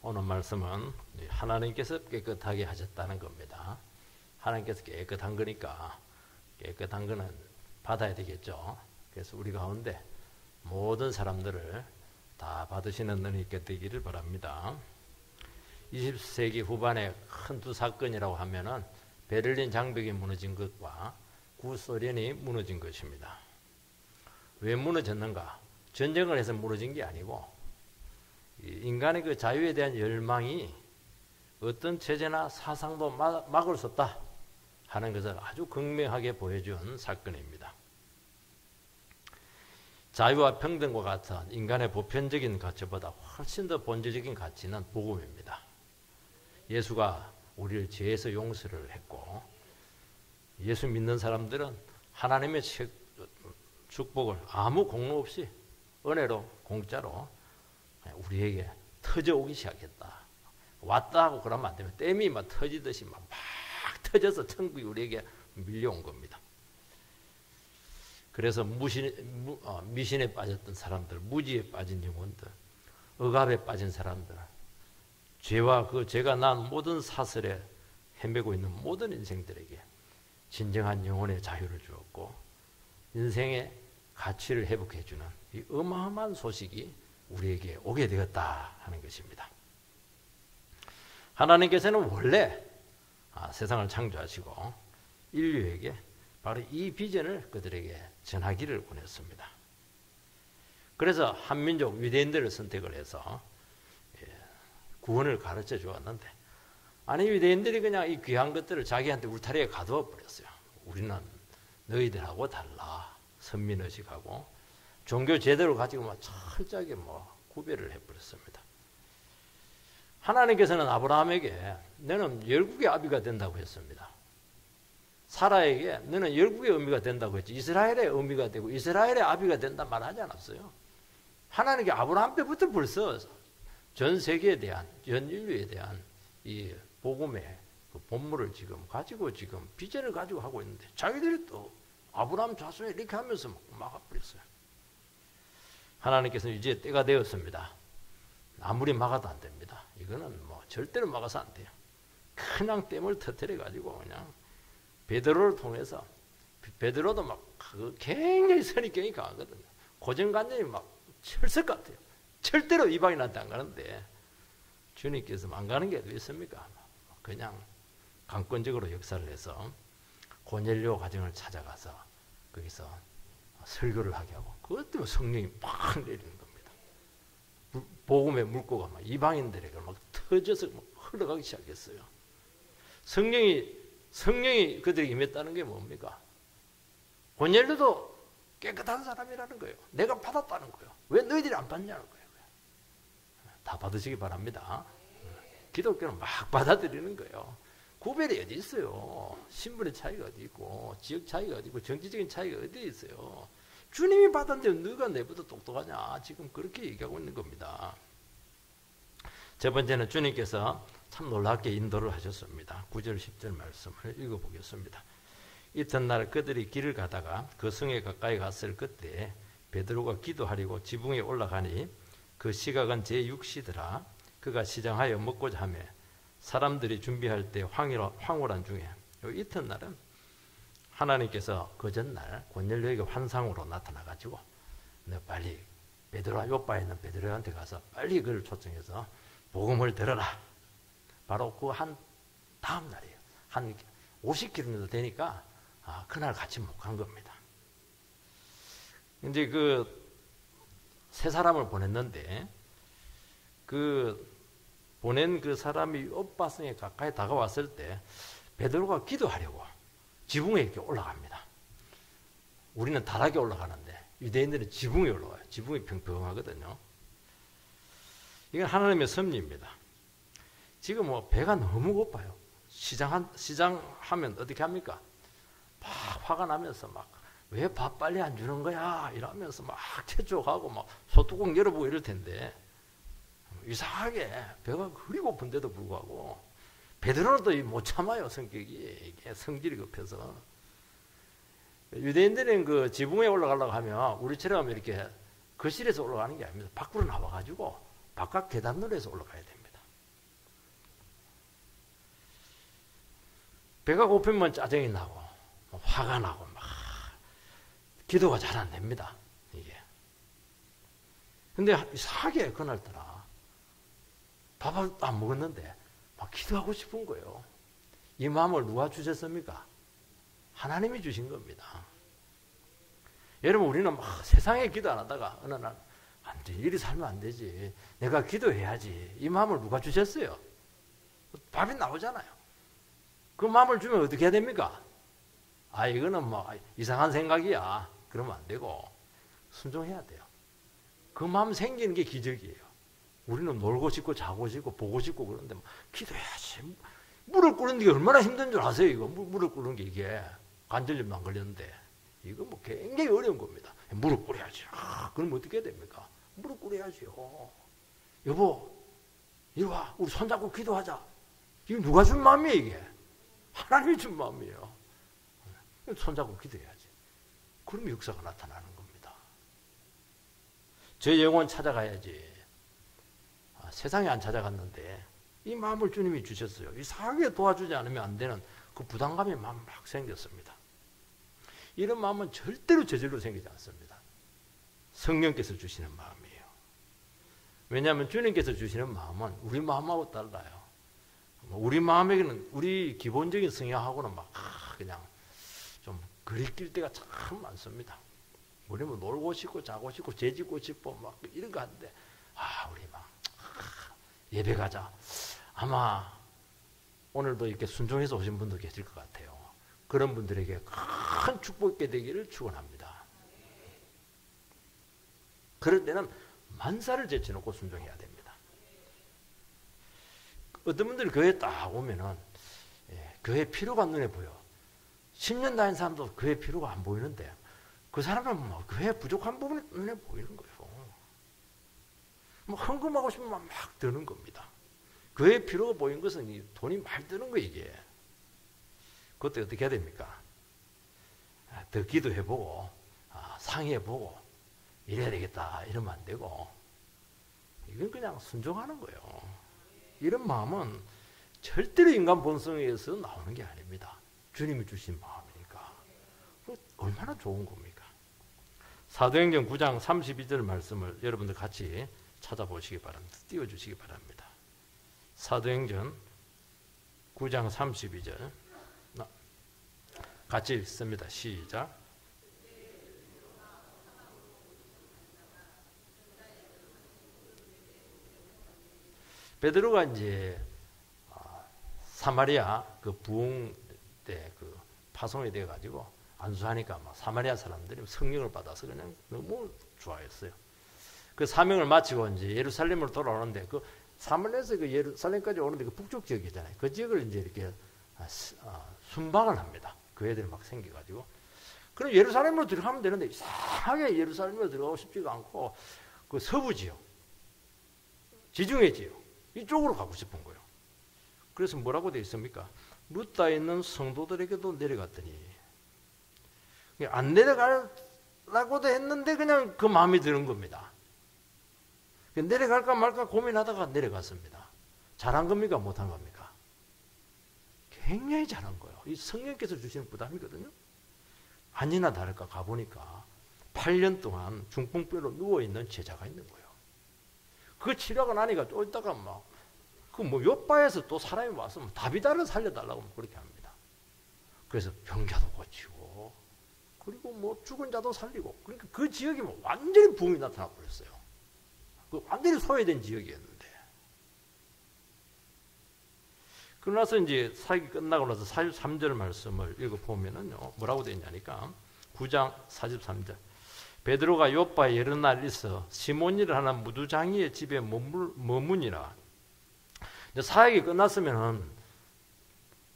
오늘 말씀은 하나님께서 깨끗하게 하셨다는 겁니다. 하나님께서 깨끗한 거니까 깨끗한 거는 받아야 되겠죠. 그래서 우리 가운데 모든 사람들을 다 받으시는 은혜 있게 되기를 바랍니다. 20세기 후반에 큰 두 사건이라고 하면은 베를린 장벽이 무너진 것과 구소련이 무너진 것입니다. 왜 무너졌는가? 전쟁을 해서 무너진 게 아니고 인간의 그 자유에 대한 열망이 어떤 체제나 사상도 막을 수 없다 하는 것을 아주 극명하게 보여준 사건입니다. 자유와 평등과 같은 인간의 보편적인 가치보다 훨씬 더 본질적인 가치는 복음입니다. 예수가 우리를 죄에서 용서를 했고 예수 믿는 사람들은 하나님의 축복을 아무 공로 없이 은혜로 공짜로 우리에게 터져오기 시작했다. 왔다 하고 그러면 안 되면 댐이 막 터지듯이 막 터져서 천국이 우리에게 밀려온 겁니다. 그래서 미신에 빠졌던 사람들, 무지에 빠진 영혼들, 억압에 빠진 사람들, 죄와 그 죄가 난 모든 사슬에 헤매고 있는 모든 인생들에게 진정한 영혼의 자유를 주었고 인생의 가치를 회복해 주는 이 어마어마한 소식이 우리에게 오게 되었다 하는 것입니다. 하나님께서는 원래 세상을 창조하시고 인류에게 바로 이 비전을 그들에게 전하기를 원했습니다. 그래서 한민족 유대인들을 선택을 해서 구원을 가르쳐 주었는데 아니 유대인들이 그냥 이 귀한 것들을 자기한테 울타리에 가두어 버렸어요. 우리는 너희들하고 달라. 선민의식하고 종교 제도를 가지고 막 철저하게 구별을 해버렸습니다. 하나님께서는 아브라함에게 너는 열국의 아비가 된다고 했습니다. 사라에게 너는 열국의 어미가 된다고 했지. 이스라엘의 어미가 되고 이스라엘의 아비가 된다 말하지 않았어요. 하나님께 아브라함 때부터 벌써 전 세계에 대한 전 인류에 대한 이 복음의 그 본물을 지금 가지고 지금 비전을 가지고 하고 있는데 자기들이 또 아브라함 자손에 이렇게 하면서 막아버렸어요. 하나님께서는 이제 때가 되었습니다. 아무리 막아도 안 됩니다. 이거는 절대로 막아서 안 돼요. 그냥 댐을 터뜨려 가지고 그냥 베드로를 통해서 베드로도 굉장히 선입견이 강하거든요. 고정관념이 철석 같아요. 절대로 이방인한테 안 가는데 주님께서 안 가는 게 어디 있습니까? 그냥 강권적으로 역사를 해서 고넬료 가정을 찾아가서 거기서 설교를 하게 하고 그것 때문에 성령이 막 내리는 겁니다. 복음의 물고가 이방인들에게 터져서 흘러가기 시작했어요. 성령이 그들에게 임했다는 게 뭡니까? 고넬료도 깨끗한 사람이라는 거예요. 내가 받았다는 거예요. 왜 너희들이 안 받냐는 거예요. 다 받으시기 바랍니다. 기독교는 막 받아들이는 거예요. 구별이 어디 있어요? 신분의 차이가 어디 있고 지역 차이가 어디 있고 정치적인 차이가 어디 있어요? 주님이 받았는데 너가 내보다 똑똑하냐? 지금 그렇게 얘기하고 있는 겁니다. 첫 번째는 주님께서 참 놀랍게 인도를 하셨습니다. 9절 10절 말씀을 읽어보겠습니다. 이튿날 그들이 길을 가다가 그 성에 가까이 갔을 그때 베드로가 기도하려고 지붕에 올라가니 그 시각은 제6시더라. 그가 시장하여 먹고자 하며 사람들이 준비할 때 황홀한 중에 이튿날은 하나님께서 그 전날 고넬료에게 환상으로 나타나가지고 너 빨리 베드로와 요바에 있는 베드로한테 가서 빨리 그를 초청해서 복음을 들어라. 바로 그 한 다음 날이에요. 한 50km 되니까 그날 같이 못 간 겁니다. 이제 그 세 사람을 보냈는데 보낸 그 사람이 엇바성에 가까이 다가왔을 때 베드로가 기도하려고 지붕에 이렇게 올라갑니다. 우리는 다락에 올라가는데 유대인들은 지붕에 올라가요. 지붕이 평평하거든요. 이건 하나님의 섭리입니다. 지금 배가 너무 고파요. 시장하면 어떻게 합니까? 막 화가 나면서 왜 밥 빨리 안 주는 거야? 이러면서 재촉하고 소뚜껑 열어보고 이럴 텐데 이상하게 배가 그리 고픈데도 불구하고 베드로도 못 참아요. 성격이 성질이 급해서 유대인들은 그 지붕에 올라가려고 하면 우리처럼 이렇게 거실에서 올라가는 게 아닙니다. 밖으로 나와가지고 바깥 계단로에서 올라가야 됩니다. 배가 고프면 짜증이 나고 화가 나고 막 기도가 잘 안 됩니다. 이게. 근데 이상하게 그날따라 밥을 안 먹었는데 막 기도하고 싶은 거예요. 이 마음을 누가 주셨습니까? 하나님이 주신 겁니다. 여러분, 우리는 막 세상에 기도 안 하다가 어느 날 안 돼, 이리 살면 안 되지, 내가 기도해야지, 이 마음을 누가 주셨어요? 밥이 나오잖아요. 그 마음을 주면 어떻게 해야 됩니까? 아, 이거는 뭐 이상한 생각이야, 그러면 안 되고 순종해야 돼요. 그 마음 생기는 게 기적이에요. 우리는 놀고 싶고 자고 싶고 보고 싶고 그러는데 뭐 기도해야지, 물을 끓는 게 얼마나 힘든 줄 아세요? 이거 물을 끓는 게 이게 관절염도 안 걸렸는데 이거 뭐 굉장히 어려운 겁니다. 물을 끓여야지. 그럼 어떻게 해야 됩니까? 물을 끓여야지요. 여보, 이리 와, 우리 손잡고 기도하자. 이거 누가 준 마음이에요? 이게 하나님이 준 마음이에요. 손잡고 기도해야지. 그럼 역사가 나타나는 겁니다. 제 영혼 찾아가야지. 세상에 안 찾아갔는데 이 마음을 주님이 주셨어요. 이상하게 도와주지 않으면 안 되는 그 부담감이 막 생겼습니다. 이런 마음은 절대로 저절로 생기지 않습니다. 성령께서 주시는 마음이에요. 왜냐하면 주님께서 주시는 마음은 우리 마음하고 달라요. 우리 마음에는 우리 기본적인 성향하고는 막 그냥 좀 거리낄 때가 참 많습니다. 우리는 놀고 싶고 자고 싶고 죄 짓고 싶고 막 이런 거 하는데 우리 막 예배 가자. 아마 오늘도 이렇게 순종해서 오신 분도 계실 것 같아요. 그런 분들에게 큰 축복이 되기를 축원합니다. 그럴 때는 만사를 제쳐놓고 순종해야 됩니다. 어떤 분들이 교회에 딱 오면은 교회 필요가 눈에 보여. 10년 다닌 사람도 교회 필요가 안 보이는데 그 사람은 뭐 교회 부족한 부분이 눈에 보이는 거예요. 뭐 헌금하고 싶으면 막 드는 겁니다. 교회 필요가 보인 것은 돈이 많이 드는 거예요, 이게. 그것도 어떻게 해야 됩니까? 더 기도해보고 상의해보고 이래야 되겠다 이러면 안 되고 이건 그냥 순종하는 거예요. 이런 마음은 절대로 인간 본성에서 나오는 게 아닙니다. 주님이 주신 마음이니까. 얼마나 좋은 겁니까? 사도행전 9장 32절 말씀을 여러분들 같이 찾아보시기 바랍니다. 띄워주시기 바랍니다. 사도행전 9장 32절 같이 읽습니다. 시작. 베드로가 이제 사마리아 그 부흥 때 그 파송이 돼 가지고 안수하니까 막 사마리아 사람들이 성령을 받아서 그냥 너무 좋아했어요. 그 사명을 마치고 이제 예루살렘으로 돌아오는데 그 사마리아에서 그 예루살렘까지 오는데 그 북쪽 지역이잖아요. 그 지역을 이제 이렇게 순방을 합니다. 그 애들이 막 생겨가지고. 그럼 예루살렘으로 들어가면 되는데 이상하게 예루살렘으로 들어가고 싶지가 않고 그 서부 지역, 지중해 지역 이쪽으로 가고 싶은 거예요. 그래서 뭐라고 되어 있습니까? 루따에 있는 성도들에게도 내려갔더니 안 내려가려고도 했는데 그냥 그 마음이 드는 겁니다. 내려갈까 말까 고민하다가 내려갔습니다. 잘한 겁니까? 못한 겁니까? 굉장히 잘한 거예요. 이 성령께서 주시는 부담이거든요. 아니나 다를까 가보니까 8년 동안 중풍병으로 누워있는 제자가 있는 거예요. 그 치료가 나니까 또 있다가 막 그 뭐 요바에서 또 사람이 와서 다비다를 살려달라고 그렇게 합니다. 그래서 병자도 고치고 그리고 뭐 죽은 자도 살리고 그러니까 그 지역이 뭐 완전히 부흥이 나타나 버렸어요. 그 완전히 소외된 지역이었는데 그러고 나서 이제 사역이 끝나고 나서 43절 말씀을 읽어보면은요 뭐라고 되어 있냐니까 9장 43절 베드로가 요바에 여러 날 있어 시몬이라 하는 무두장이의 집에 머무니라. 사역이 끝났으면은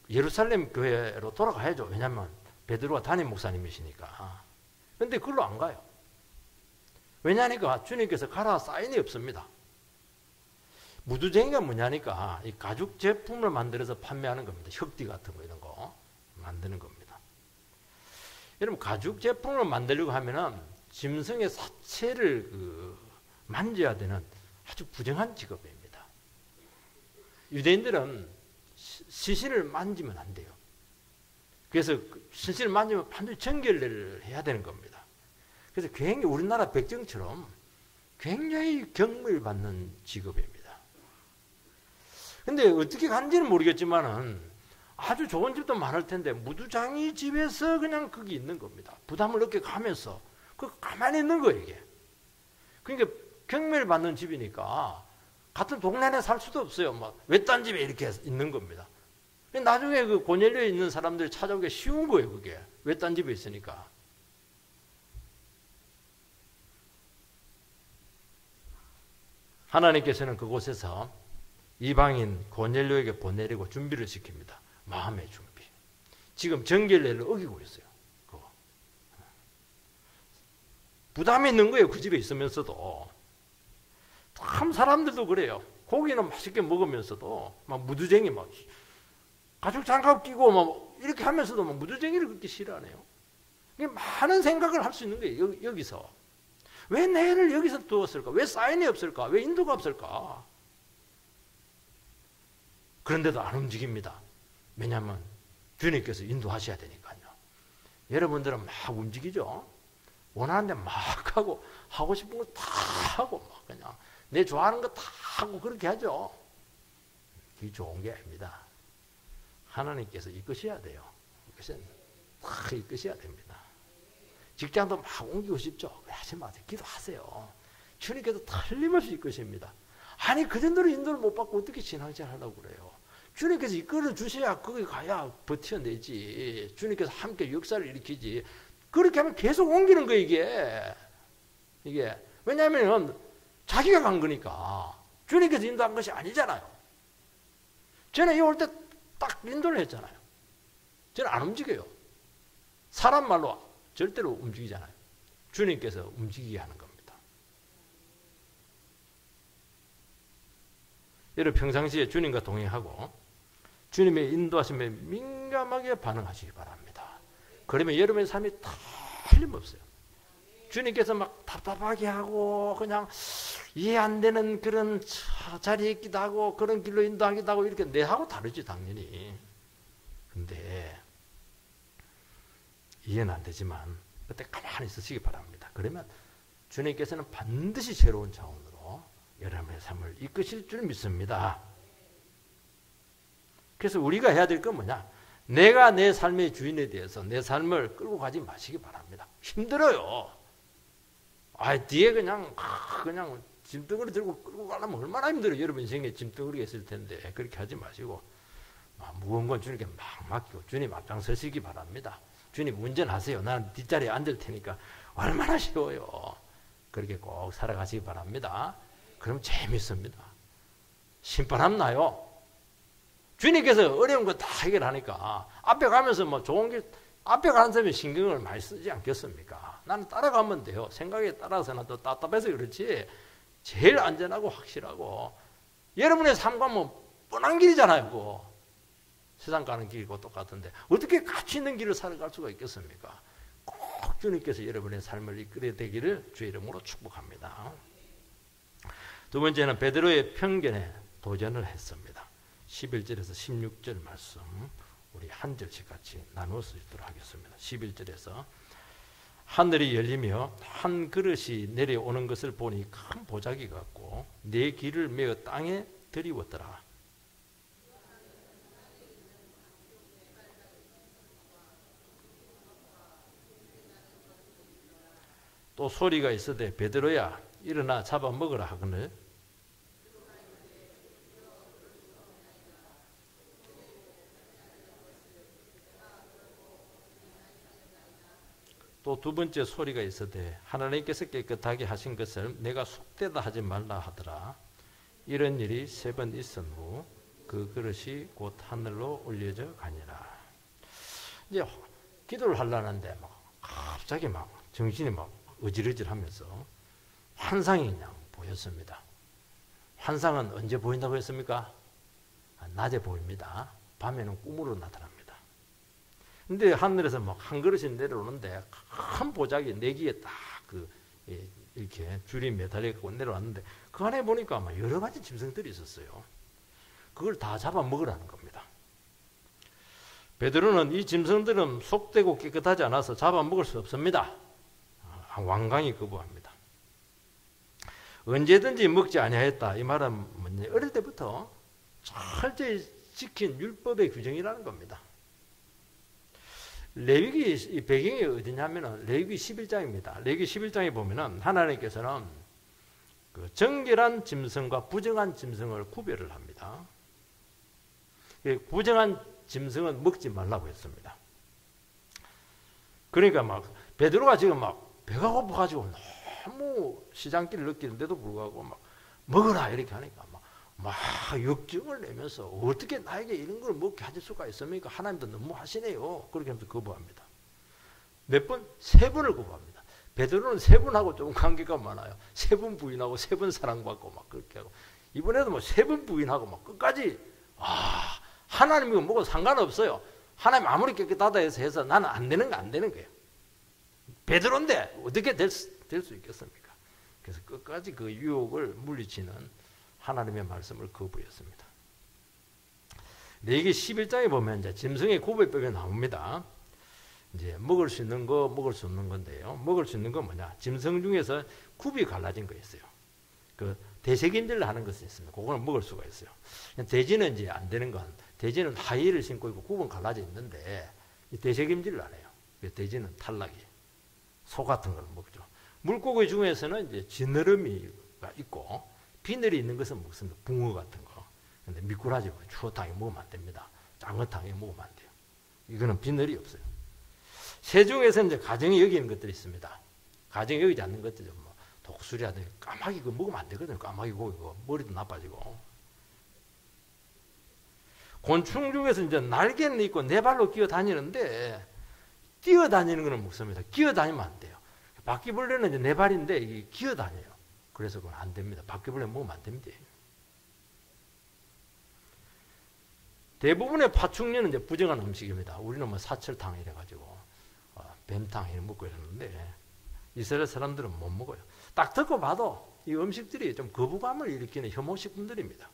예루살렘 교회로 돌아가야죠. 왜냐하면 베드로가 담임 목사님이시니까. 그런데 그걸로 안 가요. 왜냐하니까 주님께서 가라 사인이 없습니다. 무두쟁이가 뭐냐니까 이 가죽 제품을 만들어서 판매하는 겁니다. 혁띠 같은 거 이런 거 만드는 겁니다. 여러분 가죽 제품을 만들려고 하면은 짐승의 사체를 만져야 되는 아주 부정한 직업입니다. 유대인들은 시신을 만지면 안 돼요. 그래서 신신을 만지면 반드시 정결례를 해야 되는 겁니다. 그래서 굉장히 우리나라 백정처럼 굉장히 경물받는 직업입니다. 근데 어떻게 간지는 모르겠지만은 아주 좋은 집도 많을 텐데 무두장이 집에서 그냥 거기 있는 겁니다. 부담을 얻게 가면서 그 가만히 있는 거예요, 이게. 그러니까 경매를 받는 집이니까 같은 동네에 살 수도 없어요. 막 외딴 집에 이렇게 있는 겁니다. 나중에 그 고넬료에 있는 사람들이 찾아오기 쉬운 거예요, 그게. 외딴 집에 있으니까. 하나님께서는 그곳에서 이방인 고넬료에게 보내려고 준비를 시킵니다. 마음의 준비. 지금 정결례를 어기고 있어요. 그거. 부담이 있는 거예요, 그 집에 있으면서도. 참 사람들도 그래요. 고기는 맛있게 먹으면서도 막 무두쟁이 막 가죽 장갑 끼고 막 이렇게 하면서도 막 무두쟁이를 그렇게 싫어하네요. 많은 생각을 할 수 있는 거예요, 여기서. 왜 내를 여기서 두었을까? 왜 사인이 없을까? 왜 인도가 없을까? 그런데도 안 움직입니다. 왜냐하면 주님께서 인도하셔야 되니까요. 여러분들은 막 움직이죠. 원하는 데 막 하고 싶은 거 다 하고 막 그냥 내 좋아하는 거 다 하고 그렇게 하죠. 그게 좋은 게 아닙니다. 하나님께서 이끄셔야 돼요. 다 이끄셔야 됩니다. 직장도 막 옮기고 싶죠? 하지 마세요. 기도하세요. 주님께서 틀림없이 이끄십니다. 아니 그 정도로 인도를 못 받고 어떻게 신앙생활 하려고 그래요? 주님께서 이끌어 주셔야 거기 가야 버텨내지. 주님께서 함께 역사를 일으키지. 그렇게 하면 계속 옮기는 거예요, 이게. 왜냐하면 자기가 간 거니까. 주님께서 인도한 것이 아니잖아요. 저는 여기 올 때 딱 인도를 했잖아요. 저는 안 움직여요. 사람 말로 절대로 움직이잖아요. 주님께서 움직이게 하는 겁니다. 여러분 평상시에 주님과 동행하고 주님의 인도하심에 민감하게 반응하시기 바랍니다. 그러면 여러분의 삶이 틀림없어요. 주님께서 막 답답하게 하고 그냥 이해 안 되는 그런 자리에 있기도 하고 그런 길로 인도하기도 하고 이렇게 내하고 다르지 당연히. 근데 이해는 안 되지만 그때 가만히 있으시기 바랍니다. 그러면 주님께서는 반드시 새로운 차원으로 여러분의 삶을 이끄실 줄 믿습니다. 그래서 우리가 해야 될 건 뭐냐? 내가 내 삶의 주인에 대해서 내 삶을 끌고 가지 마시기 바랍니다. 힘들어요. 뒤에 그냥 짐덩어리 들고 끌고 가려면 얼마나 힘들어요. 여러분 인생에 짐덩어리가 있을 텐데 그렇게 하지 마시고 무거운 건 주님께 막 맡기고 주님 앞장서시기 바랍니다. 주님 운전하세요. 나는 뒷자리에 앉을 테니까 얼마나 쉬워요. 그렇게 꼭 살아가시기 바랍니다. 그럼 재밌습니다. 신바람 나요. 주님께서 어려운 거 다 해결하니까 앞에 가면서 뭐 좋은 길 앞에 가는 사람이 신경을 많이 쓰지 않겠습니까? 나는 따라가면 돼요. 생각에 따라서는 또 답답해서 그렇지 제일 안전하고 확실하고 여러분의 삶과 뭐 뻔한 길이잖아요. 그거. 세상 가는 길이고 똑같은데 어떻게 가치 있는 길을 살아갈 수가 있겠습니까? 꼭 주님께서 여러분의 삶을 이끌어야 되기를 주의 이름으로 축복합니다. 두 번째는 베드로의 편견에 도전을 했습니다. 11절에서 16절 말씀 우리 한 절씩 같이 나누어서 읽도록 하겠습니다. 11절에서 하늘이 열리며 한 그릇이 내려오는 것을 보니 큰 보자기 같고 내 길을 메어 땅에 들이웠더라. 또 소리가 있으되 베드로야 일어나 잡아먹으라 하거늘 또 두 번째 소리가 있으되 하나님께서 깨끗하게 하신 것을 내가 속되다 하지 말라 하더라. 이런 일이 세 번 있은 후 그 그릇이 곧 하늘로 올려져 가니라. 이제 기도를 하려는데 갑자기 정신이 어지러질하면서 환상이 그냥 보였습니다. 환상은 언제 보인다고 했습니까? 낮에 보입니다. 밤에는 꿈으로 나타납니다. 근데 하늘에서 한 그릇이 내려오는데 큰 보자기 내기에 딱 이렇게 줄이 매달려갖고 내려왔는데 그 안에 보니까 여러 가지 짐승들이 있었어요. 그걸 다 잡아먹으라는 겁니다. 베드로는 이 짐승들은 속되고 깨끗하지 않아서 잡아먹을 수 없습니다. 완강히 거부합니다. 언제든지 먹지 아니하였다. 이 말은 뭐냐? 어릴 때부터 철저히 지킨 율법의 규정이라는 겁니다. 레위기 이 배경이 어디냐면은 레위기 11장입니다. 레위기 11장에 보면은 하나님께서는 그 정결한 짐승과 부정한 짐승을 구별을 합니다. 부정한 짐승은 먹지 말라고 했습니다. 그러니까 막 베드로가 지금 막 배가 고파가지고 너무 시장길을 느끼는데도 불구하고 막 먹으라 이렇게 하니까 막 역증을 내면서 어떻게 나에게 이런 걸 먹게 하실 수가 있습니까? 하나님도 너무 하시네요. 그렇게 하면서 거부합니다. 몇 번? 3번을 거부합니다. 베드로는 3분하고 좀 관계가 많아요. 3분 부인하고 3번 사랑받고 막 그렇게 하고 이번에도 뭐 3번 부인하고 막 끝까지 하나님이고 뭐고 상관없어요. 하나님 아무리 깨끗하다 해서 나는 안 되는 거 안 되는 거예요. 베드로인데 어떻게 될 수 있겠습니까? 그래서 끝까지 그 유혹을 물리치는 하나님의 말씀을 거부했습니다. 레위기 11장에 보면 이제 짐승의 구별법이 나옵니다. 이제 먹을 수 있는 거, 먹을 수 없는 건데요. 먹을 수 있는 건 뭐냐? 짐승 중에서 굽이 갈라진 거 있어요. 그 대sek임질을 하는 것이 있습니다. 그거는 먹을 수가 있어요. 돼지는 이제 안 되는 건 돼지는 하의를 신고 있고 굽은 갈라져 있는데 이 대sek임질을 안 해요. 돼지는 탈락이 소 같은 걸 먹죠. 물고기 중에서는 이제 지느러미가 있고 비늘이 있는 것은 먹습니다. 붕어 같은 거. 근데 미꾸라지 추어탕에 먹으면 안 됩니다. 장어탕에 먹으면 안 돼요. 이거는 비늘이 없어요. 새 중에서는 이제 가정이 여기는 것들이 있습니다. 가정이 여기지 않는 것들은 뭐 독수리라든지 까마귀 그거 먹으면 안 되거든요. 까마귀 고기 그거 머리도 나빠지고. 곤충 중에서 이제 날개는 있고 네 발로 기어 다니는데 뛰어다니는 거는 먹습니다. 기어 다니면 안 돼요. 바퀴벌레는 이제 네 발인데 이게 기어 다녀요. 그래서 그건 안 됩니다. 바퀴벌레 먹으면 안 됩니다. 대부분의 파충류는 이제 부정한 음식입니다. 우리는 뭐 사철탕 이래가지고 뱀탕 이런 먹고 이러는데 이스라엘 사람들은 못 먹어요. 딱 듣고 봐도 이 음식들이 좀 거부감을 일으키는 혐오식품들입니다.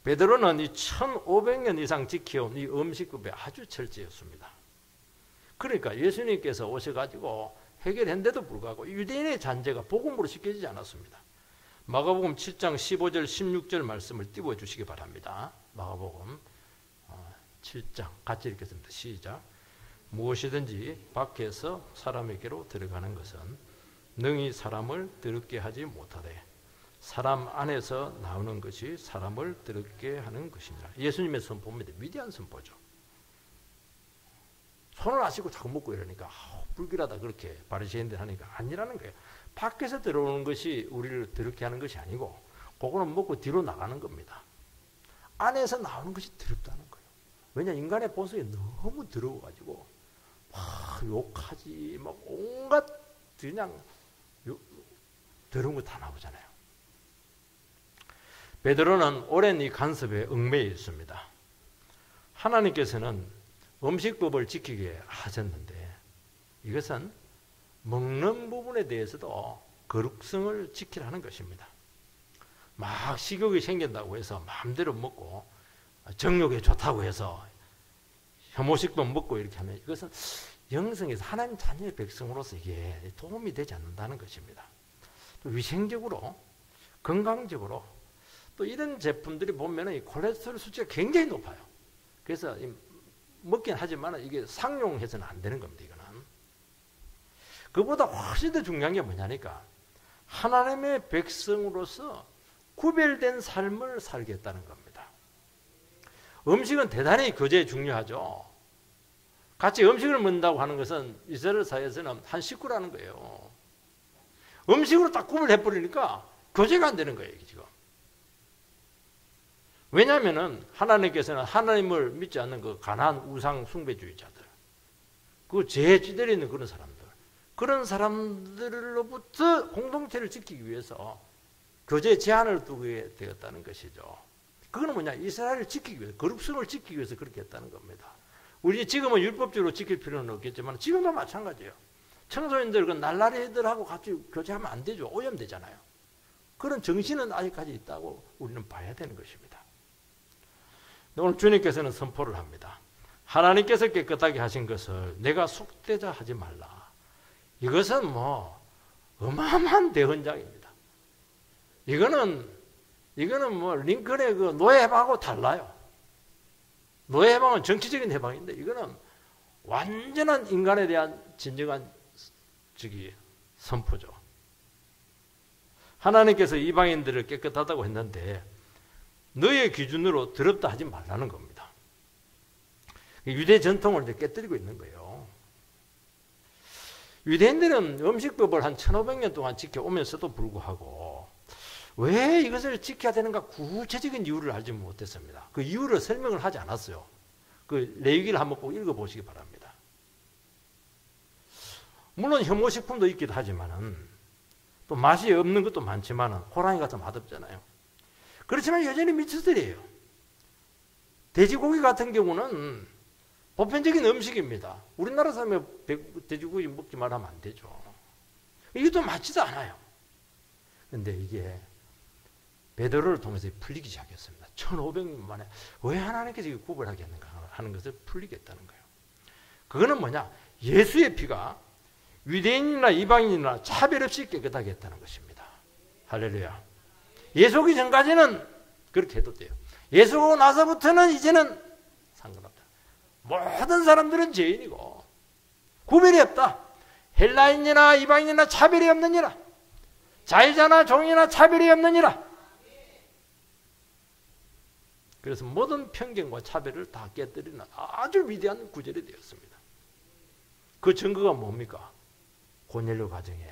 베드로는 이 1500년 이상 지켜온 이 음식급에 아주 철저했습니다. 그러니까 예수님께서 오셔가지고 해결했는데도 불구하고 유대인의 잔재가 복음으로 지켜지지 않았습니다. 마가복음 7장 15절 16절 말씀을 띄워주시기 바랍니다. 마가복음 7장 같이 읽겠습니다. 시작. 무엇이든지 밖에서 사람에게로 들어가는 것은 능히 사람을 더럽게 하지 못하되 사람 안에서 나오는 것이 사람을 더럽게 하는 것이니라. 예수님의 선포입니다. 위대한 선포죠. 손을 아시고 자꾸 먹고 이러니까 불길하다 그렇게 바리새인들 하니까 아니라는 거예요. 밖에서 들어오는 것이 우리를 더럽게 하는 것이 아니고 그거는 먹고 뒤로 나가는 겁니다. 안에서 나오는 것이 더럽다는 거예요. 왜냐 인간의 본성이 너무 더러워가지고 막 욕하지 막 온갖 그냥 더러운 거 다 나오잖아요. 베드로는 오랜 이 간섭에 얽매여 있습니다. 하나님께서는 음식법을 지키게 하셨는데 이것은 먹는 부분에 대해서도 거룩성을 지키라는 것입니다. 막 식욕이 생긴다고 해서 마음대로 먹고 정욕에 좋다고 해서 혐오식품 먹고 이렇게 하면 이것은 영성에서 하나님 자녀의 백성으로서 이게 도움이 되지 않는다는 것입니다. 또 위생적으로 건강적으로 또 이런 제품들이 보면 이 콜레스테롤 수치가 굉장히 높아요. 그래서 먹긴 하지만 이게 상용해서는 안 되는 겁니다. 이거는. 그보다 훨씬 더 중요한 게 뭐냐니까 하나님의 백성으로서 구별된 삶을 살겠다는 겁니다. 음식은 대단히 교제에 중요하죠. 같이 음식을 먹는다고 하는 것은 이스라엘 사회에서는 한 식구라는 거예요. 음식으로 딱 구분해버리니까 교제가 안 되는 거예요. 이게 지금. 왜냐하면 하나님께서는 하나님을 믿지 않는 그 가난한 우상 숭배주의자들, 그 죄에 찌들어 있는 그런 사람들로부터 공동체를 지키기 위해서 교제에 제한을 두게 되었다는 것이죠. 그거는 뭐냐? 이스라엘을 지키기 위해서, 거룩성을 지키기 위해서 그렇게 했다는 겁니다. 우리 지금은 율법적으로 지킬 필요는 없겠지만 지금도 마찬가지예요. 청소년들 그 날라리들하고 같이 교제하면 안 되죠. 오염되잖아요. 그런 정신은 아직까지 있다고 우리는 봐야 되는 것입니다. 오늘 주님께서는 선포를 합니다. 하나님께서 깨끗하게 하신 것을 내가 속되자 하지 말라. 이것은 뭐 어마어마한 대헌장입니다. 이거는 뭐 링컨의 그 노예 해방하고 달라요. 노예 해방은 정치적인 해방인데 이거는 완전한 인간에 대한 진정한 선포죠. 하나님께서 이방인들을 깨끗하다고 했는데 너의 기준으로 더럽다 하지 말라는 겁니다. 유대 전통을 이제 깨뜨리고 있는 거예요. 유대인들은 음식법을 한 1500년 동안 지켜오면서도 불구하고 왜 이것을 지켜야 되는가 구체적인 이유를 알지 못했습니다. 그 이유를 설명을 하지 않았어요. 그 레위기를 한번 꼭 읽어보시기 바랍니다. 물론 혐오식품도 있기도 하지만은 또 맛이 없는 것도 많지만은 호랑이 같은 맛없잖아요. 그렇지만 여전히 미치들이에요. 돼지고기 같은 경우는 보편적인 음식입니다. 우리나라 사람이 돼지고기 먹지 말하면 안 되죠. 이것도 맞지도 않아요. 근데 이게 베드로를 통해서 풀리기 시작했습니다. 1500년 만에 왜 하나님께서 이거 구별하겠는가 하는 것을 풀리겠다는 거예요. 그거는 뭐냐? 예수의 피가 유대인이나 이방인이나 차별 없이 깨끗하게 했다는 것입니다. 할렐루야. 예수 오기 전까지는 그렇게 해도 돼요. 예수 오고 나서부터는 이제는 상관없다. 모든 사람들은 죄인이고 구별이 없다. 헬라인이나 이방인이나 차별이 없느니라. 자유자나 종이나 차별이 없느니라. 그래서 모든 편견과 차별을 다 깨뜨리는 아주 위대한 구절이 되었습니다. 그 증거가 뭡니까? 고넬료 가정에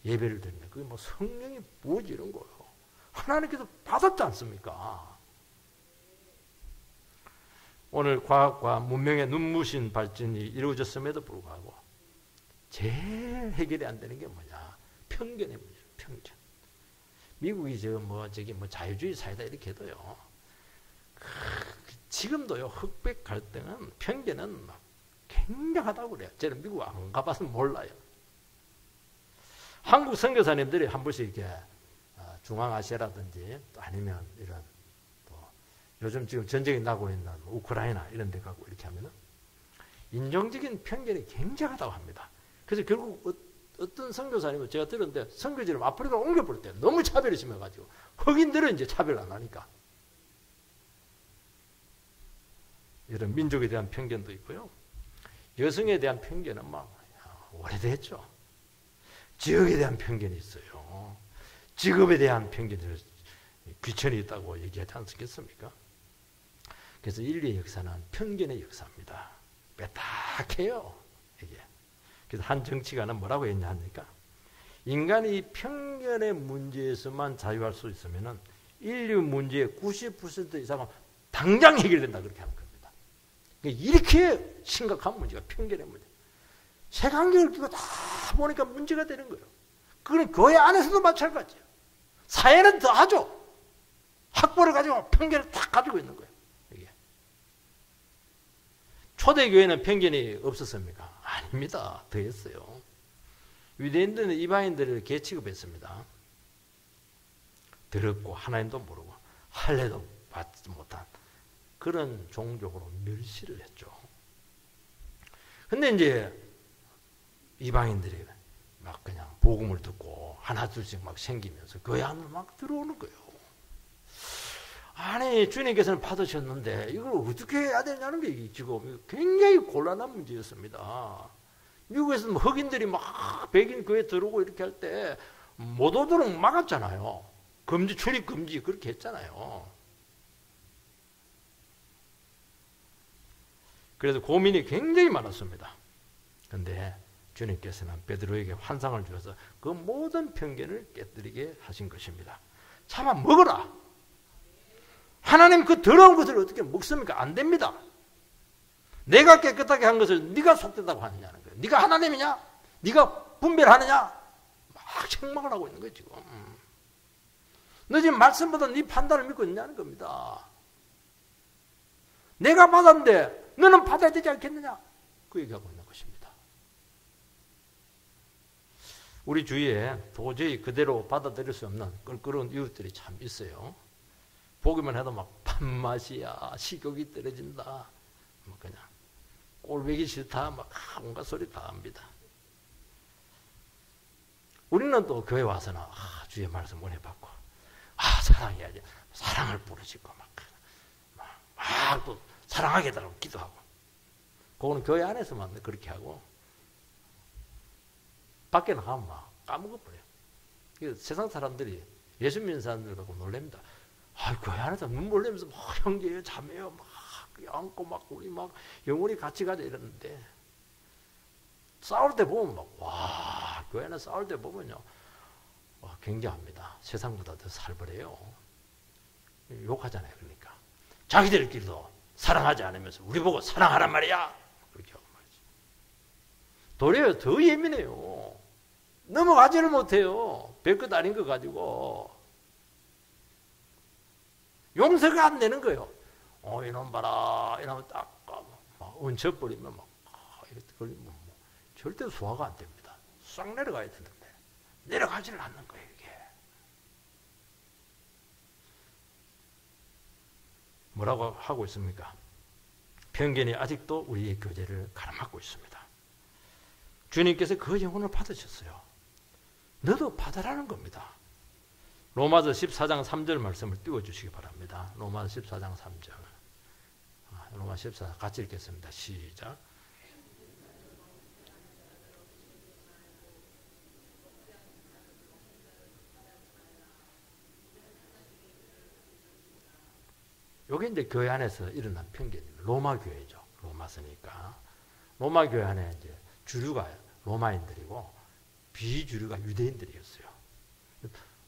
예배를 드리는 그게 뭐 성령이 부어지는 거예요. 하나님께서 받았지 않습니까? 오늘 과학과 문명의 눈부신 발전이 이루어졌음에도 불구하고 제일 해결이 안 되는 게 뭐냐? 편견의 문제예요. 편견. 미국이 뭐 자유주의 사회다 이렇게 해도요. 지금도요. 흑백 갈등은 편견은 막 굉장하다고 그래요. 저는 미국 안 가봐서 몰라요. 한국 선교사님들이 한 번씩 이렇게 중앙아시아라든지 또 아니면 이런 또 요즘 지금 전쟁이 나고 있는 우크라이나 이런 데 가고 이렇게 하면은 인종적인 편견이 굉장하다고 합니다. 그래서 결국 어떤 선교사님은 제가 들었는데 선교지를 아프리카로 옮겨버릴 때 너무 차별이 심해가지고 흑인들은 이제 차별 안 하니까 이런 민족에 대한 편견도 있고요. 여성에 대한 편견은 막 오래됐죠. 지역에 대한 편견이 있어요. 직업에 대한 편견이 귀천이 있다고 얘기하지 않겠습니까? 그래서 인류의 역사는 편견의 역사입니다. 빼딱해요. 이게. 그래서 한 정치가는 뭐라고 했냐 하니까 인간이 편견의 문제에서만 자유할 수 있으면은 인류 문제의 90% 이상은 당장 해결된다 그렇게 하는 겁니다. 이렇게 심각한 문제가 편견의 문제. 색안경을 끼고 다 보니까 문제가 되는 거예요. 그건 교회 안에서도 마찬가지예요. 사회는 더 하죠. 학벌을 가지고 편견을 다 가지고 있는 거예요. 이게. 초대교회는 편견이 없었습니까? 아닙니다. 더 했어요. 유대인들은 이방인들을 개취급했습니다. 더럽고 하나님도 모르고 할례도 받지 못한 그런 종족으로 멸시를 했죠. 근데 이제 이방인들이 막 그냥 복음을 듣고 하나 둘씩 막 생기면서 교회 안으로 막 들어오는 거예요. 아니 주님께서는 받으셨는데 이걸 어떻게 해야 되냐는 게 지금 굉장히 곤란한 문제였습니다. 미국에서는 흑인들이 막 백인 교회 들어오고 이렇게 할 때 못 오도록 막았잖아요. 금지 출입 금지 그렇게 했잖아요. 그래서 고민이 굉장히 많았습니다. 그런데 주님께서는 베드로에게 환상을 주셔서 그 모든 편견을 깨뜨리게 하신 것입니다. 잡아 먹어라. 하나님 그 더러운 것을 어떻게 먹습니까? 안 됩니다. 내가 깨끗하게 한 것을 네가 속되다고 하느냐는 거예요. 네가 하나님이냐? 네가 분별하느냐? 막 책망을 하고 있는 거예요 지금. 너 지금 말씀보다 네 판단을 믿고 있냐는 겁니다. 내가 받았는데 너는 받아야 되지 않겠느냐? 그 얘기하고 있는 것입니다. 우리 주위에 도저히 그대로 받아들일 수 없는 껄끄러운 이웃들이 참 있어요. 보기만 해도 막 단맛이야. 식욕이 떨어진다. 뭐 그냥 꼴보기 싫다. 막 온갖 소리 다 합니다. 우리는 또 교회 와서는 주의 말씀 은혜 받고 사랑해야지. 사랑을 부르짖고 막 또 사랑하게 해달라고 기도하고. 그거는 교회 안에서만 그렇게 하고 밖에 나가면 막 까먹어버려요. 세상 사람들이 예수 믿는 사람들 갖고 놀랍니다. 교회 안에서 눈물 흘리면서 막 형제요 자매요 막 안고 막 우리 막 영원히 같이 가자 이러는데 싸울 때 보면 막 교회 안에 싸울 때 보면요 굉장합니다. 세상보다 더 살벌해요. 욕하잖아요. 그러니까 자기들끼리도 사랑하지 않으면서 우리 보고 사랑하란 말이야. 그렇게 하고 말이지. 도리어 더 예민해요. 넘어가지를 못해요. 별것 아닌 거 가지고. 용서가 안 되는 거예요. 이놈 봐라. 이러면 딱 얹혀버리면 막 이렇게 걸리면 절대 소화가 안 됩니다. 싹 내려가야 되는데 내려가지를 않는 거예요. 이게. 뭐라고 하고 있습니까? 편견이 아직도 우리의 교제를 가로막고 있습니다. 주님께서 그 영혼을 받으셨어요. 너도 받으라는 겁니다. 로마서 14장 3절 말씀을 띄워주시기 바랍니다. 로마서 14장 3절. 로마 14장 같이 읽겠습니다. 시작. 요게 이제 교회 안에서 일어난 편견입니다. 로마 교회죠. 로마서니까. 로마 교회 안에 이제 주류가 로마인들이고 비주류가 유대인들이었어요.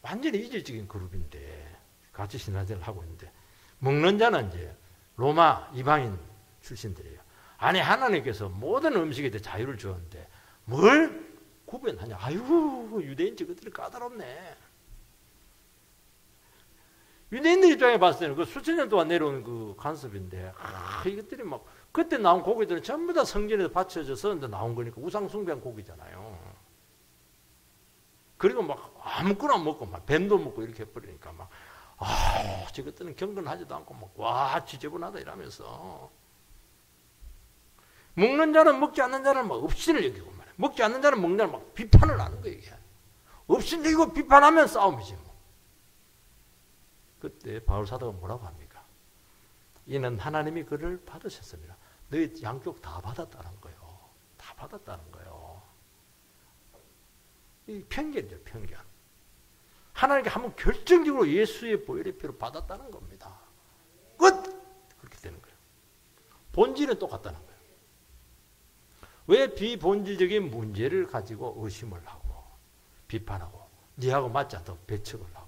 완전히 이질적인 그룹인데 같이 신화제를 하고 있는데 먹는 자는 이제 로마 이방인 출신들이에요. 아니 하나님께서 모든 음식에 대해 자유를 주었는데 뭘 구분하냐. 유대인 저것들이 까다롭네. 유대인들 입장에 봤을 때는 그 수천 년 동안 내려온 그 간섭인데 이것들이 막 그때 나온 고기들은 전부 다 성전에서 바쳐져서 나온 거니까 우상 숭배한 고기잖아요. 그리고 막 아무거나 먹고 막 뱀도 먹고 이렇게 해버리니까 막 저것들은 경건하지도 않고 막 지저분하다 이러면서 먹는 자는 먹지 않는 자는 막 업신을 여기고 말이야. 먹지 않는 자는 먹는 자는 막 비판을 하는 거예요. 이게. 업신 여기고 비판하면 싸움이지 뭐. 그때 바울 사도가 뭐라고 합니까? 이는 하나님이 그를 받으셨습니다. 너희 양쪽 다 받았다는 거예요. 다 받았다는 거예요. 이 편견이죠, 편견. 하나님께 한번 결정적으로 예수의 보혈의 피로 받았다는 겁니다. 끝! 그렇게 되는 거예요. 본질은 똑같다는 거예요. 왜 비본질적인 문제를 가지고 의심을 하고 비판하고 니하고 맞지 않다고 배척을 하고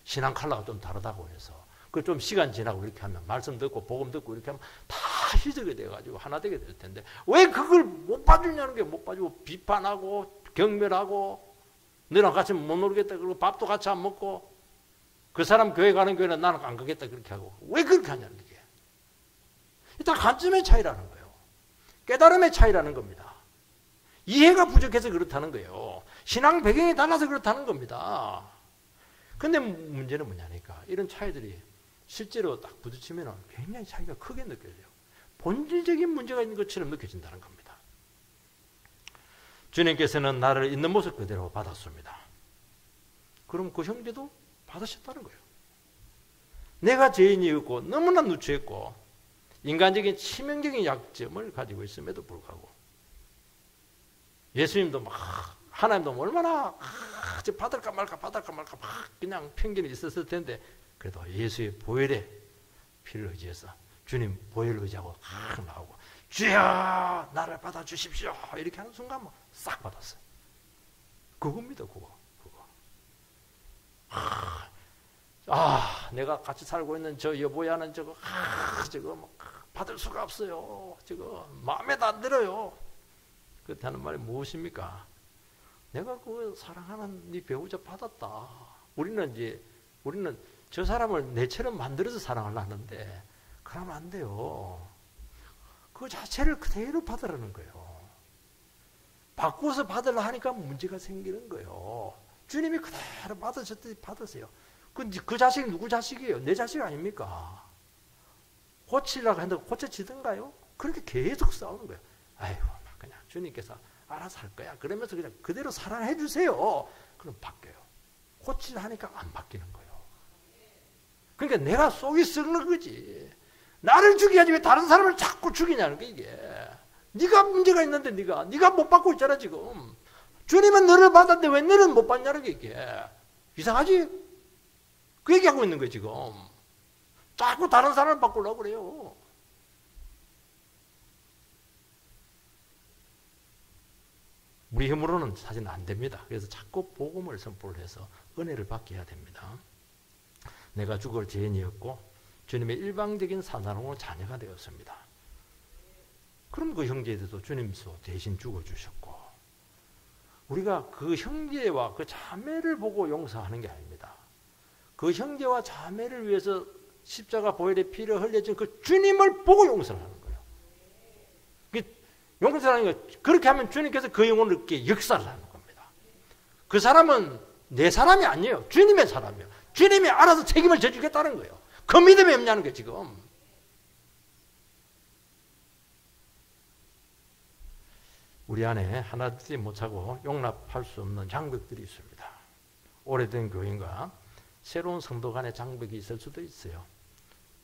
신앙 컬러가 좀 다르다고 해서 그 좀 시간 지나고 이렇게 하면 말씀 듣고 복음 듣고 이렇게 하면 다 희석이 돼가지고 하나 되게 될 텐데 왜 그걸 못 봐주냐는 게 못 봐주고 비판하고 경멸하고 너랑 같이 못 놀겠다 그러고 밥도 같이 안 먹고 그 사람 교회 가는 교회는 나는 안 가겠다 그렇게 하고 왜 그렇게 하냐는 게 다 관점의 차이라는 거예요. 깨달음의 차이라는 겁니다. 이해가 부족해서 그렇다는 거예요. 신앙 배경이 달라서 그렇다는 겁니다. 근데 문제는 뭐냐니까 이런 차이들이 실제로 딱 부딪히면 굉장히 차이가 크게 느껴져요. 본질적인 문제가 있는 것처럼 느껴진다는 겁니다. 주님께서는 나를 있는 모습 그대로 받았습니다. 그럼 그 형제도 받으셨다는 거예요. 내가 죄인이었고 너무나 누추했고 인간적인 치명적인 약점을 가지고 있음에도 불구하고 예수님도 막 하나님도 얼마나 받을까 말까 막 그냥 편견이 있었을 텐데 그래도 예수의 보혈의 피를 의지해서 주님 보혈을 의지하고 나오고 주여 나를 받아주십시오 이렇게 하는 순간 싹 받았어요. 그겁니다. 그거. 내가 같이 살고 있는 저 여보야는 저거 받을 수가 없어요. 저거 마음에도 안 들어요. 그때 하는 말이 무엇입니까? 내가 그 사랑하는 네 배우자 받았다. 우리는 저 사람을 내처럼 만들어서 사랑을 하는데 그러면 안 돼요. 그 자체를 그대로 받으라는 거예요. 바꾸어서 받으려 하니까 문제가 생기는 거예요. 주님이 그대로 받으셨듯이 받으세요. 그 자식이 누구 자식이에요? 내 자식 아닙니까? 고치려고 했는데 고쳐지던가요? 그렇게 계속 싸우는 거예요. 아이고, 그냥 주님께서 알아서 할 거야. 그러면서 그냥 그대로 사랑해 주세요. 그럼 바뀌어요. 고치려 하니까 안 바뀌는 거예요. 그러니까 내가 속이 썩는 거지. 나를 죽여야지 왜 다른 사람을 자꾸 죽이냐는 게 이게. 네가 문제가 있는데 네가 못 받고 있잖아 지금. 주님은 너를 받았는데 왜 너는 못 받냐는 게 이게. 이상하지? 그 얘기하고 있는 거예요 지금. 자꾸 다른 사람을 바꾸려고 그래요. 우리 힘으로는 사실 안 됩니다. 그래서 자꾸 복음을 선포를 해서 은혜를 받게 해야 됩니다. 내가 죽을 죄인이었고 주님의 일방적인 사랑으로 자녀가 되었습니다. 그럼 그 형제에 대해서 주님께서 대신 죽어주셨고 우리가 그 형제와 그 자매를 보고 용서하는 게 아닙니다. 그 형제와 자매를 위해서 십자가 보혈의 피를 흘려진 그 주님을 보고 용서를 하는 거예요. 용서하는 거 그렇게 하면 주님께서 그 영혼을 이렇게 역사를 하는 겁니다. 그 사람은 내 사람이 아니에요. 주님의 사람이에요. 주님이 알아서 책임을 져주겠다는 거예요. 그 믿음이 없냐는 거예요 지금. 우리 안에 하나둘 못하고 용납할 수 없는 장벽들이 있습니다. 오래된 교인과 새로운 성도 간의 장벽이 있을 수도 있어요.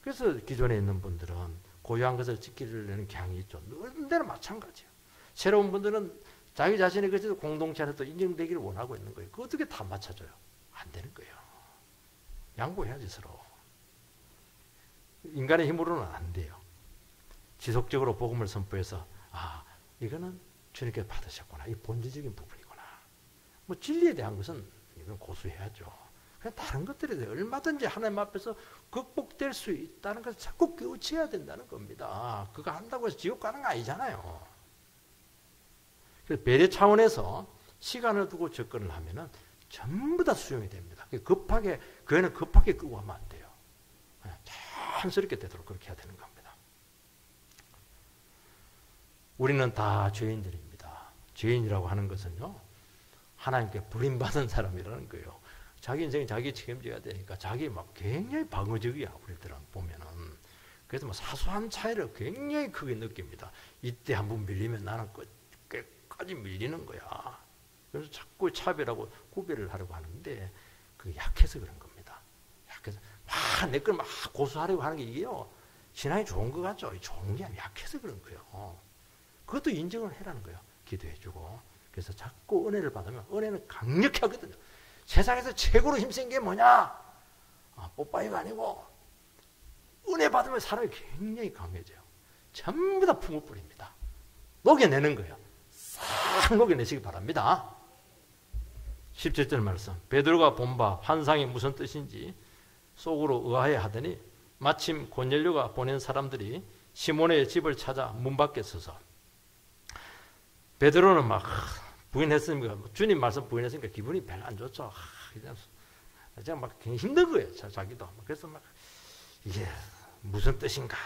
그래서 기존에 있는 분들은 고유한 것을 지키려는 경향이 있죠. 언제나 마찬가지예요. 새로운 분들은 자기 자신의 것에도 공동체 안에서 인정되기를 원하고 있는 거예요. 그거 어떻게 다 맞춰줘요? 안 되는 거예요. 양보해야지 서로. 인간의 힘으로는 안 돼요. 지속적으로 복음을 선포해서 이거는 주님께서 받으셨구나. 이 본질적인 부분이구나. 뭐 진리에 대한 것은 이건 고수해야죠. 그냥 다른 것들에 대해 얼마든지 하나님 앞에서 극복될 수 있다는 것을 자꾸 깨우쳐야 된다는 겁니다. 그거 한다고 해서 지옥 가는 거 아니잖아요. 그래서 배려 차원에서 시간을 두고 접근을 하면은 전부 다 수용이 됩니다. 급하게 끄고 하면 안 돼요. 자연스럽게 되도록 그렇게 해야 되는 겁니다. 우리는 다 죄인들입니다. 죄인이라고 하는 것은요, 하나님께 버림받은 사람이라는 거예요. 자기 인생 자기 책임져야 되니까 자기 막 굉장히 방어적이야, 우리들은 보면은. 그래서 뭐 사소한 차이를 굉장히 크게 느낍니다. 이때 한번 밀리면 나는 끝까지 밀리는 거야. 그래서 자꾸 차별하고 구별을 하려고 하는데 그게 약해서 그런 겁니다. 약해서 내 걸 막 고수하려고 하는 게 이게요, 신앙이 좋은 것 같죠? 좋은 게 아니라 약해서 그런 거예요. 그것도 인정을 해라는 거예요. 기도해주고. 그래서 자꾸 은혜를 받으면 은혜는 강력히 하거든요. 세상에서 최고로 힘센 게 뭐냐? 뽀빠이가 아니고 은혜 받으면 사람이 굉장히 강해져요. 전부 다 품을 뿌립니다. 녹여내는 거예요. 싹 녹여내시기 바랍니다. 17절 말씀. 베드로가 본 바 환상이 무슨 뜻인지 속으로 의아해 하더니 마침 고넬료가 보낸 사람들이 시몬의 집을 찾아 문 밖에 서서, 베드로는 막 부인했으니까, 주님 말씀 부인했으니까 기분이 별로 안 좋죠. 그냥 막 힘든 거예요, 자기도. 그래서 막 이게 무슨 뜻인가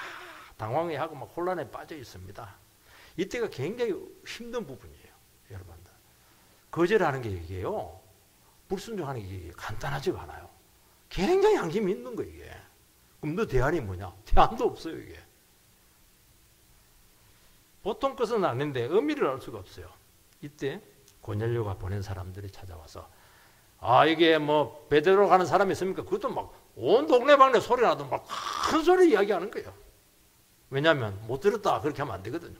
당황해하고 막 혼란에 빠져 있습니다. 이때가 굉장히 힘든 부분이에요, 여러분들. 거절하는 게 이게요, 불순종하는 게 이게 간단하지가 않아요. 굉장히 양심이 있는 거예요, 이게. 그럼 너 대안이 뭐냐? 대안도 없어요, 이게. 보통 것은 아닌데 의미를 알 수가 없어요. 이때 고넬료가 보낸 사람들이 찾아와서, 이게 뭐 베드로 가는 사람이 있습니까? 그것도 막 온 동네방네 소리 나도 막 큰 소리 이야기하는 거예요. 왜냐하면 못 들었다 그렇게 하면 안 되거든요.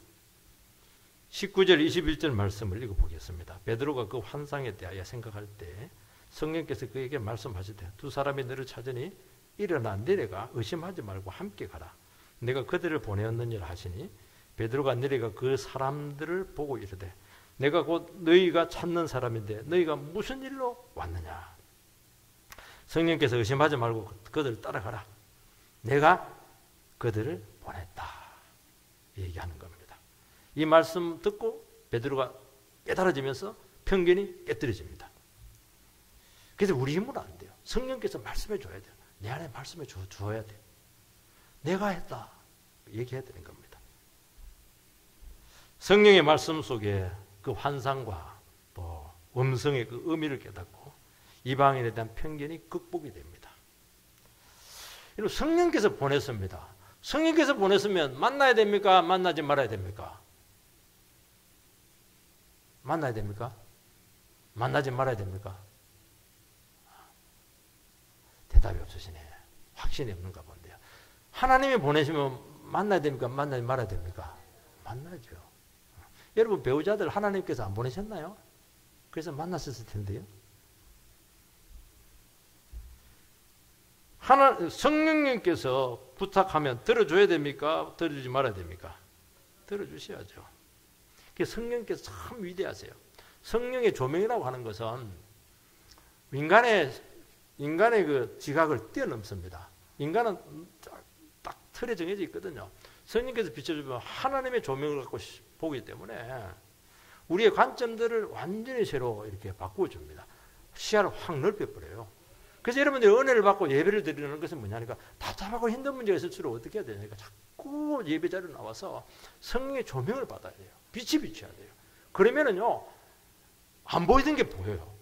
19절 21절 말씀을 읽어보겠습니다. 베드로가 그 환상에 대하여 생각할 때 성령께서 그에게 말씀하시되, 두 사람이 너를 찾으니 일어나 내려가 의심하지 말고 함께 가라. 내가 그들을 보내었느니라 하시니 베드로가 내려가 그 사람들을 보고 이르되, 내가 곧 너희가 찾는 사람인데 너희가 무슨 일로 왔느냐. 성령께서 의심하지 말고 그들을 따라가라. 내가 그들을 보냈다. 얘기하는 겁니다. 이 말씀 듣고 베드로가 깨달아지면서 편견이 깨뜨려집니다. 그래서 우리 힘으로 안 돼요. 성령께서 말씀해 줘야 돼요. 내 안에 말씀해 주어야 돼요. 내가 했다 얘기해야 되는 겁니다. 성령의 말씀 속에 그 환상과 또 음성의 그 의미를 깨닫고 이방인에 대한 편견이 극복이 됩니다. 여러분 성령께서 보냈습니다. 성령께서 보냈으면 만나야 됩니까? 만나지 말아야 됩니까? 만나야 됩니까? 만나지 말아야 됩니까? 대답이 없으시네. 확신이 없는가 본데요. 하나님이 보내시면 만나야 됩니까? 만나지 말아야 됩니까? 만나죠. 여러분 배우자들 하나님께서 안 보내셨나요? 그래서 만났었을 텐데요. 성령님께서 부탁하면 들어줘야 됩니까? 들어주지 말아야 됩니까? 들어주셔야죠. 성령께서 참 위대하세요. 성령의 조명이라고 하는 것은 인간의 그 지각을 뛰어넘습니다. 인간은 딱 틀에 정해져 있거든요. 성령께서 비춰주면 하나님의 조명을 갖고 보기 때문에 우리의 관점들을 완전히 새로 이렇게 바꾸어 줍니다. 시야를 확 넓혀버려요. 그래서 여러분들이 은혜를 받고 예배를 드리는 것은 뭐냐니까 답답하고 힘든 문제가 있을수록 어떻게 해야 되냐니까 자꾸 예배 자리에 나와서 성령의 조명을 받아야 돼요. 빛이 비춰야 돼요. 그러면은요 안 보이던 게 보여요.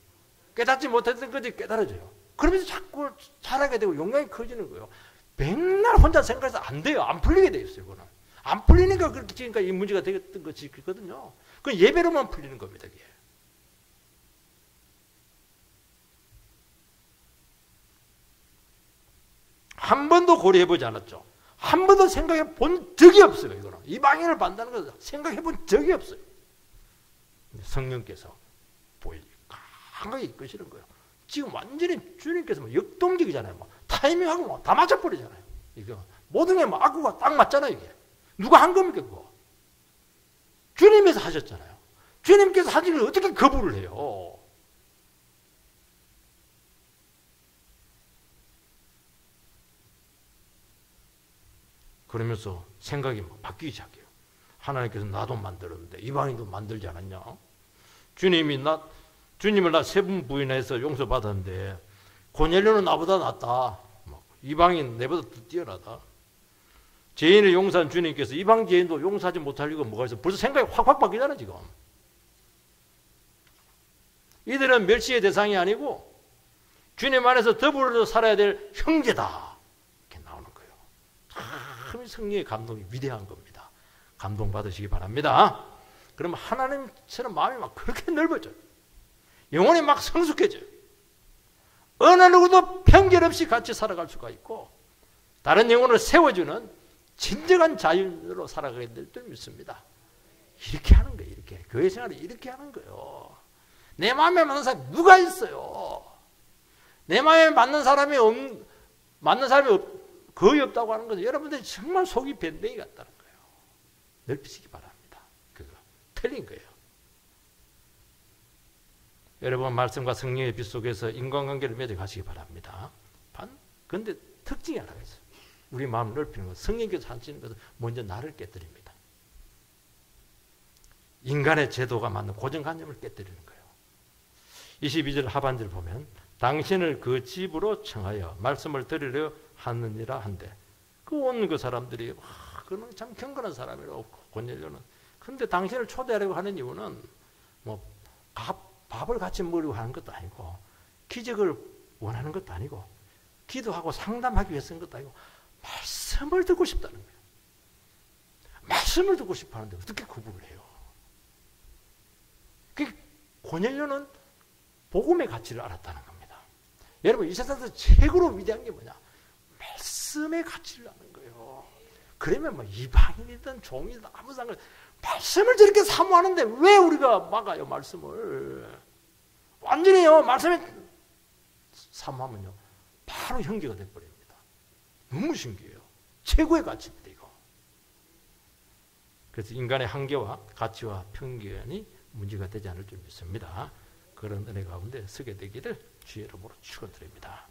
깨닫지 못했던 것이 깨달아져요. 그러면서 자꾸 자라게 되고 용량이 커지는 거예요. 맨날 혼자 생각해서 안 돼요. 안 풀리게 돼 있어요. 그거는. 안 풀리니까 그렇게 지금까지 이 문제가 되었던 것이거든요. 그 예배로만 풀리는 겁니다. 그게. 한 번도 고려해보지 않았죠. 한 번도 생각해 본 적이 없어요. 이거는. 이 방향을 반다는 것은 생각해 본 적이 없어요. 성령께서 강하게 이끄시는 거예요. 지금 완전히 주님께서 역동적이잖아요. 타이밍하고 다 맞아버리잖아요. 이거 모든 게 악구가 딱 맞잖아요. 이게 누가 한 겁니까 그거? 주님께서 하셨잖아요. 주님께서 하신 걸 어떻게 거부를 해요? 그러면서 생각이 바뀌기 시작해요. 하나님께서 나도 만들었는데 이방인도 만들지 않았냐? 주님을 나 세 번 부인해서 용서받았는데 고넬료는 나보다 낫다. 이방인 내보다 더 뛰어나다. 죄인을 용서한 주님께서 이방 죄인도 용서하지 못할 이유가 뭐가 있어? 벌써 생각이 확 바뀌잖아 지금. 이들은 멸시의 대상이 아니고 주님 안에서 더불어 살아야 될 형제다. 이렇게 나오는 거예요. 참 성령의 감동이 위대한 겁니다. 감동받으시기 바랍니다. 그러면 하나님처럼 마음이 막 그렇게 넓어져요. 영혼이 막 성숙해져요. 어느 누구도 편견 없이 같이 살아갈 수가 있고 다른 영혼을 세워주는 진정한 자유로 살아가게 될 줄 믿습니다. 이렇게 하는 거예요. 이렇게 교회 생활을 이렇게 하는 거예요. 내 마음에 맞는 사람이 누가 있어요? 내 마음에 맞는 사람이 거의 없다고 하는 것은 여러분들이 정말 속이 밴댕이 같다는 거예요. 넓히시기 바랍니다. 그거 틀린 거예요. 여러분 말씀과 성령의 빛 속에서 인간관계를 맺어가시기 바랍니다. 그런데 특징이 하나가 있어요. 우리 마음을 넓히는 것. 성령께서 하시는 것은 먼저 나를 깨뜨립니다. 인간의 제도가 맞는 고정관념을 깨뜨리는 거예요. 22절 하반절 보면 당신을 그 집으로 청하여 말씀을 드리려 하느니라 한데 그 온 그 사람들이 그는 참 경건한 사람이라고 고넬료는. 그런데 당신을 초대하려고 하는 이유는 뭐 밥을 같이 먹으려고 하는 것도 아니고 기적을 원하는 것도 아니고 기도하고 상담하기 위해서 하는 것도 아니고 말씀을 듣고 싶다는 거예요. 말씀을 듣고 싶어 하는데 어떻게 구분을 해요? 고넬료는 복음의 가치를 알았다는 겁니다. 여러분 이 세상에서 최고로 위대한 게 뭐냐? 말씀의 가치를 아는 거예요. 그러면 뭐 이방인이든 종이든 아무 상관 말씀을 저렇게 사모하는데 왜 우리가 막아요? 말씀을 완전히요 말씀에 사모하면요 바로 형제가 돼버립니다. 너무 신기해요. 최고의 가치입니다 이거. 그래서 인간의 한계와 가치와 편견이 문제가 되지 않을 줄 믿습니다. 그런 은혜 가운데 서게 되기를 주의 이름으로 축원드립니다.